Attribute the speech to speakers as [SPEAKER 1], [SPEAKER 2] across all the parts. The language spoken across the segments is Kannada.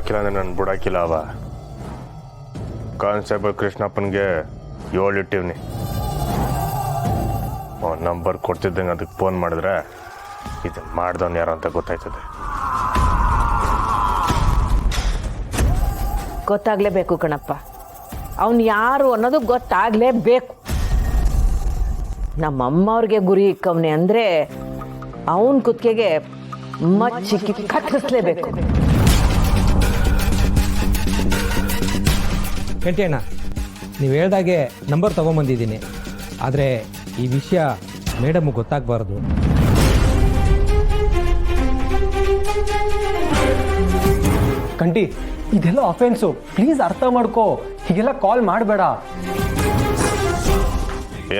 [SPEAKER 1] ಹಾಕಿಲ್ಲ ಅಂದ್ರೆ ನಾನು ಬಿಡಾಕಿಲ್ಲ. ಅವ ಕಾನ್ಸ್ಟೇಬಲ್ ಕೃಷ್ಣಪ್ಪನಿಗೆ 7 ಇಟ್ಟಿವ್ನಿ. ನಂಬರ್ ಕೊಡ್ತಿದ್ದಂಗೆ ಅದಕ್ಕೆ ಫೋನ್ ಮಾಡಿದ್ರೆ ಇದನ್ನು ಮಾಡ್ದವ್ನು ಯಾರು ಅಂತ ಗೊತ್ತಾಯ್ತದೆ.
[SPEAKER 2] ಗೊತ್ತಾಗ್ಲೇಬೇಕು ಕಣಪ್ಪ, ಅವನು ಯಾರು ಅನ್ನೋದು ಗೊತ್ತಾಗ್ಲೇಬೇಕು. ನಮ್ಮಮ್ಮವ್ರಿಗೆ ಗುರಿ ಇಕ್ಕವನೆ ಅಂದರೆ ಅವನ ಕುತ್ತಿಗೆಗೆ ಮಚ್ಚಿ ಕತ್ತರಿಸ್ಲೇಬೇಕು.
[SPEAKER 3] ಕಂಟಿ ಅಣ್ಣ, ನೀವು ಹೇಳ್ದಾಗೆ ನಂಬರ್ ತೊಗೊಂಬಂದಿದ್ದೀನಿ. ಆದರೆ ಈ ವಿಷಯ ಮೇಡಮ್ಗೆ ಗೊತ್ತಾಗಬಾರ್ದು.
[SPEAKER 4] ಕಂಟಿ, ಇದೆಲ್ಲ ಅಫೆನ್ಸು, ಪ್ಲೀಸ್ ಅರ್ಥ ಮಾಡ್ಕೋ. ಹೀಗೆಲ್ಲ ಕಾಲ್ ಮಾಡಬೇಡ.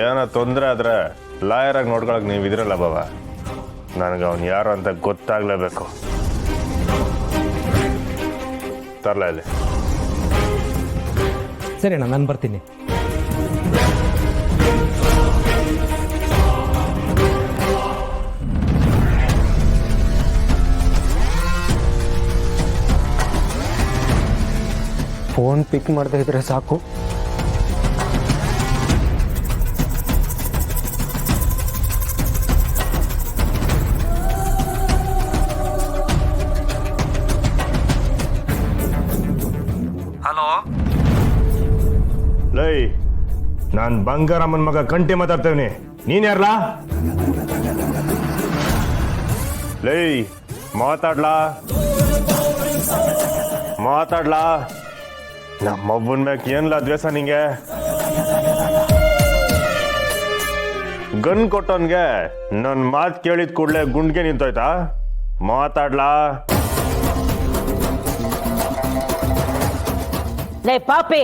[SPEAKER 1] ಏನೋ ತೊಂದರೆ ಆದರೆ ಲಾಯರಾಗಿ ನೋಡ್ಕೊಳಕ್ಕೆ ನೀವು ಇದ್ರಲ್ಲ ಬಾಬಾ. ನನಗೆ ಅವನು ಯಾರು ಅಂತ ಗೊತ್ತಾಗಲೇಬೇಕು. ತರಲ ಇಲ್ಲಿ.
[SPEAKER 3] ಸರಿ ಅಣ್ಣ, ನಾನು ಬರ್ತೀನಿ.
[SPEAKER 4] ಫೋನ್ ಪಿಕ್ ಮಾಡದೇ ಇದ್ರೆ ಸಾಕು.
[SPEAKER 5] ಹಲೋ,
[SPEAKER 1] ಲೈ, ನಾನು ಬಂಗಾರಮ್ಮನ ಮಗ ಕಂಟಿ ಮಾತಾಡ್ತೇವನಿ. ನೀನ್ ಯಾರಲ್ಲ? ಲೈ, ಮಾತಾಡ್ಲಾ? ನಮ್ಮೊಬ್ಬನ ಮ್ಯಾಕ್ ಏನ್ಲ ದ್ವೇಷ ನಿಂಗೆ? ಗನ್ ಕೊಟ್ಟವನ್ಗೆ ನನ್ನ ಮಾತು ಕೇಳಿದ ಕೂಡಲೇ ಗುಂಡ್ಗೆ ನಿಂತೋಯ್ತಾ? ಮಾತಾಡ್ಲಾ?
[SPEAKER 2] ಲೇ ಪಾಪಿ,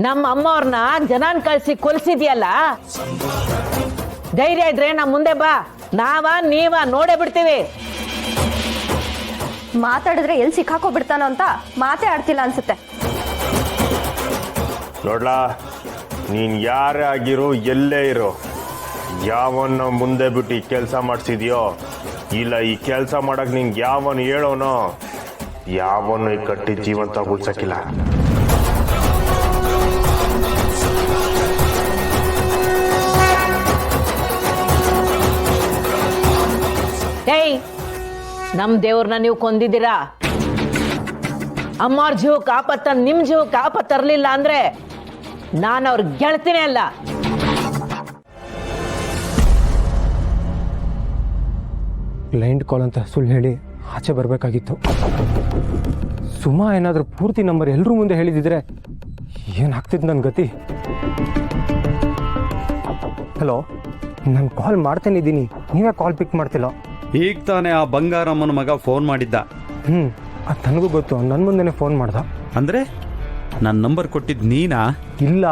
[SPEAKER 2] ನಮ್ಮ ಅಮ್ಮವ್ರನ್ನ ಜನಾನ್ ಕಳ್ಸಿ ಕೊಲ್ಸಿದ್ಯಲ್ಲ, ಧೈರ್ಯ ಇದ್ರೆ ನಮ್ಮ ಮುಂದೆ ಬಾ. ನೀವ ನೋಡೇ ಬಿಡ್ತೀವಿ.
[SPEAKER 6] ಮಾತಾಡಿದ್ರೆ ಎಲ್ಲಿ ಸಿಕ್ಕಾಕೋಬಿಡ್ತಾನೋ ಅಂತ ಮಾತೇ ಆಡ್ತಿಲ್ಲ ಅನ್ಸುತ್ತೆ.
[SPEAKER 1] ನೋಡ್ಲಾ, ನೀನ್ ಯಾರೇ ಆಗಿರೋ, ಎಲ್ಲೇ ಇರೋ, ಯಾವನ್ನ ಮುಂದೆ ಬಿಟ್ಟು ಈ ಕೆಲಸ ಮಾಡಿಸಿದ್ಯೋ, ಇಲ್ಲ ಈ ಕೆಲಸ ಮಾಡಕ್ ನಿಂಗೆ ಯಾವನು ಹೇಳೋನೋ, ಯಾವನು ಈ ಕಟ್ಟಿ ಜೀವಂತ ಉಳ್ಸಕ್ಕಿಲ್ಲ.
[SPEAKER 2] ಏಯ್, ನಮ್ ದೇವ್ರನ್ನ ನೀವು ಕೊಂದಿದ್ದೀರಾ. ಅಮ್ಮವ್ರ ಜೀವಕ್ಕೆ ಆಪತ್ತ, ನಿಮ್ ಜೀವಕ್ಕೆ ಆಪತ್ತು ತರಲಿಲ್ಲ ಅಂದ್ರೆ ನಾನು ಅವ್ರ ಗೆಳ್ತೀನಿ ಅಲ್ಲ.
[SPEAKER 4] ಕ್ಲೈಂಟ್ ಕಾಲ್ ಅಂತ ಸುಳ್ಳು ಹೇಳಿ ಆಚೆ ಬರಬೇಕಾಗಿತ್ತು. ಸುಮಾ ಏನಾದರೂ ಪೂರ್ತಿ ನಂಬರ್ ಎಲ್ಲರೂ ಮುಂದೆ ಹೇಳಿದಿದ್ರೆ ಏನಾಗ್ತಿದ್ದು ನನ್ನ ಗತಿ. ಹಲೋ, ನಾನು ಕಾಲ್ ಮಾಡ್ತೇನಿದ್ದೀನಿ, ನೀವೇ ಕಾಲ್ ಪಿಕ್ ಮಾಡ್ತಿಲ್ಲ.
[SPEAKER 5] ಈಗ ತಾನೇ ಆ ಬಂಗಾರಮ್ಮನ ಮಗ ಫೋನ್ ಮಾಡಿದ್ದ.
[SPEAKER 4] ಅದು ನನಗೂ ಗೊತ್ತು, ನನ್ನ ಮುಂದೆನೇ ಫೋನ್ ಮಾಡ್ದ.
[SPEAKER 5] ಅಂದರೆ ನನ್ನ ನಂಬರ್ ಕೊಟ್ಟಿದ್ದು ನೀನಾ?
[SPEAKER 4] ಇಲ್ಲ,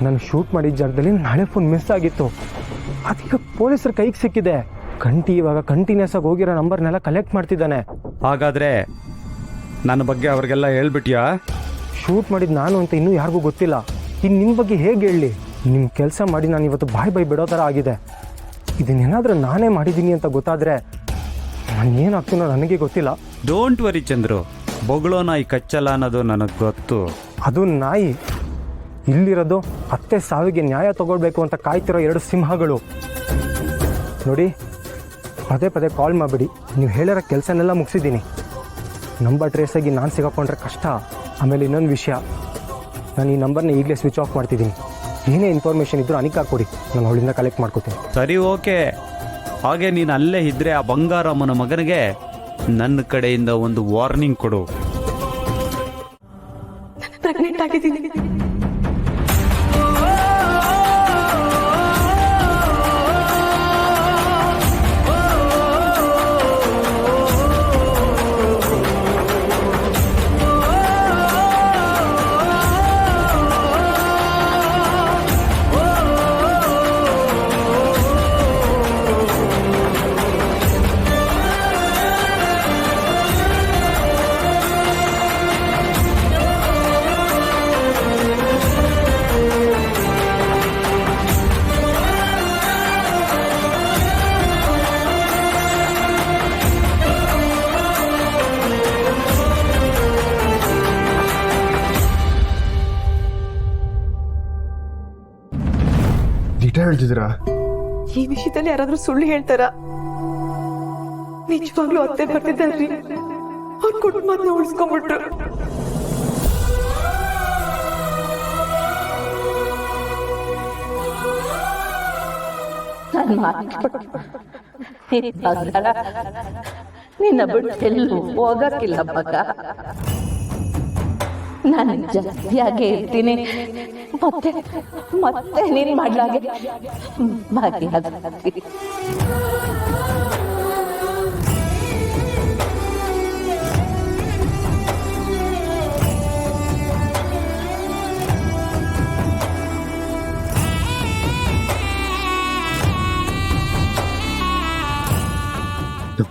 [SPEAKER 4] ನಾನು ಶೂಟ್ ಮಾಡಿದ ಜಾಗದಲ್ಲಿ ನಾಳೆ ಫೋನ್ ಮಿಸ್ ಆಗಿತ್ತು. ಅದೀಗ ಪೊಲೀಸರ ಕೈಗೆ ಸಿಕ್ಕಿದೆ. ಕಂಟಿ ಇವಾಗ ಕಂಟಿನ್ಯೂಸ್ ಆಗಿ ಹೋಗಿರೋ ನಂಬರ್ನೆಲ್ಲ ಕಲೆಕ್ಟ್ ಮಾಡ್ತಿದ್ದಾನೆ.
[SPEAKER 5] ಹಾಗಾದರೆ ನನ್ನ ಬಗ್ಗೆ ಅವ್ರಿಗೆಲ್ಲ ಹೇಳ್ಬಿಟ್ಯಾ?
[SPEAKER 4] ಶೂಟ್ ಮಾಡಿದ್ದು ನಾನು ಅಂತ ಇನ್ನೂ ಯಾರಿಗೂ ಗೊತ್ತಿಲ್ಲ. ಇನ್ನು ನಿಮ್ಮ ಬಗ್ಗೆ ಹೇಗೆ ಹೇಳಲಿ? ನಿಮ್ಮ ಕೆಲಸ ಮಾಡಿ ನಾನು ಇವತ್ತು ಬಾಯ್ ಬಿಡೋ ಥರ ಆಗಿದೆ. ಇದನ್ನೇನಾದರೂ ನಾನೇ ಮಾಡಿದ್ದೀನಿ ಅಂತ ಗೊತ್ತಾದರೆ ನಾನು ಏನಾಗ್ತೀನೋ ನನಗೆ ಗೊತ್ತಿಲ್ಲ.
[SPEAKER 5] ಡೋಂಟ್ ವರಿ ಚಂದ್ರು, ಬೊಗಳೋ ನಾಯಿ ಕಚ್ಚಲ್ಲ ಅನ್ನೋದು ನನಗೆ ಗೊತ್ತು.
[SPEAKER 4] ಅದು ನಾಯಿ. ಇಲ್ಲಿರೋದು ಅತ್ತೆ ಸಾವಿಗೆ ನ್ಯಾಯ ತಗೊಳ್ಬೇಕು ಅಂತ ಕಾಯ್ತಿರೋ 2 ಸಿಂಹಗಳು. ನೋಡಿ, ಪದೇ ಪದೇ ಕಾಲ್ ಮಾಡಿಬಿಡಿ. ನೀವು ಹೇಳಿರೋ ಕೆಲಸನೆಲ್ಲ ಮುಗಿಸಿದ್ದೀನಿ. ನಂಬರ್ ಟ್ರೇಸಾಗಿ ನಾನು ಸಿಗಾಕೊಂಡ್ರೆ ಕಷ್ಟ. ಆಮೇಲೆ ಇನ್ನೊಂದು ವಿಷಯ, ನಾನು ಈ ನಂಬರ್ನ ಈಗಲೇ ಸ್ವಿಚ್ ಆಫ್ ಮಾಡ್ತಿದ್ದೀನಿ. ಏನೇ ಇನ್ಫಾರ್ಮೇಷನ್ ಇದ್ದರೂ ಅನಿಕಾ ಕೊಡಿ, ನಾನು ಅವಳಿಂದ ಕಲೆಕ್ಟ್ ಮಾಡ್ಕೋತೀನಿ.
[SPEAKER 5] ಸರಿ, ಓಕೆ. ಹಾಗೆ ನೀನು ಅಲ್ಲೇ ಇದ್ದರೆ ಆ ಬಂಗಾರಮ್ಮನ ಮಗನಿಗೆ ನನ್ನ ಕಡೆಯಿಂದ ಒಂದು ವಾರ್ನಿಂಗ್ ಕೊಡು.
[SPEAKER 6] ಪ್ರೆಗ್ನೆಂಟ್ ಆಗಿದ್ದೀನಿ.
[SPEAKER 1] ನಿಜ ಹೇಳ್ತಿದ್ದೀರಾ?
[SPEAKER 7] ಈ ವಿಷಯದಲ್ಲಿ ಯಾರಾದ್ರೂ ಸುಳ್ಳು ಹೇಳ್ತಾರ? ನಿಜವಾಗ್ಲೂ ಅತ್ತೆ ಬರ್ತಿದ್ದಾರ್ರಿ, ಅವ್ರ ಕುಟುಂಬನ ಉಳಿಸ್ಕೊಂಡ್ಬಿಟ್ರು.
[SPEAKER 2] ನನ್ನ ನಿನ್ನ ಬಿಟ್ಟೆಲ್ಲೂ ಹೋಗಕ್ಕಿಲ್ಲ ಮಗ. ನಾನು ಜಾಸ್ತಿಯಾಗೆ ಇರ್ತೀನಿ, ಮತ್ತೆ ಮತ್ತೆ ನೀನ್ ಮಾಡ್ಲಾಗೆ ಭಾಗ್ಯ.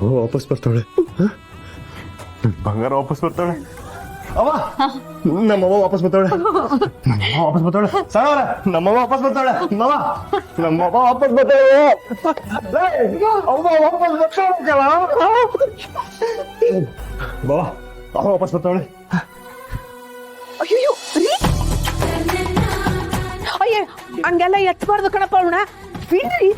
[SPEAKER 1] ವಾಪಸ್ ಬರ್ತಾಳೆ, ಬಂಗಾರ ವಾಪಸ್ ಬರ್ತಾಳೆ. ಅವ್ವ, ನಮ್ಮವ್ವ ವಾಪಸ್ ಬರ್ತಾಳೆ, ನಮ್ಮವ್ವ ವಾಪಸ್ ಬರ್ತಾಳೆ. ಸಾಗರ, ನಮ್ಮವ್ವ ವಾಪಸ್ ಬರ್ತಾಳೆ. ನಮ್ಮವ್ವ ವಾಪಸ್ ಬರ್ತಾಳೆ. ಅವ್ವ ವಾಪಸ್ ಬರ್ತಾಳೆ. ಬಾವ, ಅವ್ವ ವಾಪಸ್ ಬರ್ತಾಳೆ.
[SPEAKER 7] ಅಯ್ಯೋ ಅಯ್ಯ, ಹಂಗೆಲ್ಲ ಎತ್ಬಾರ್ದು ಕಣಪ್ಪ ಅವಳ. ಬಿಡ್ರಿ,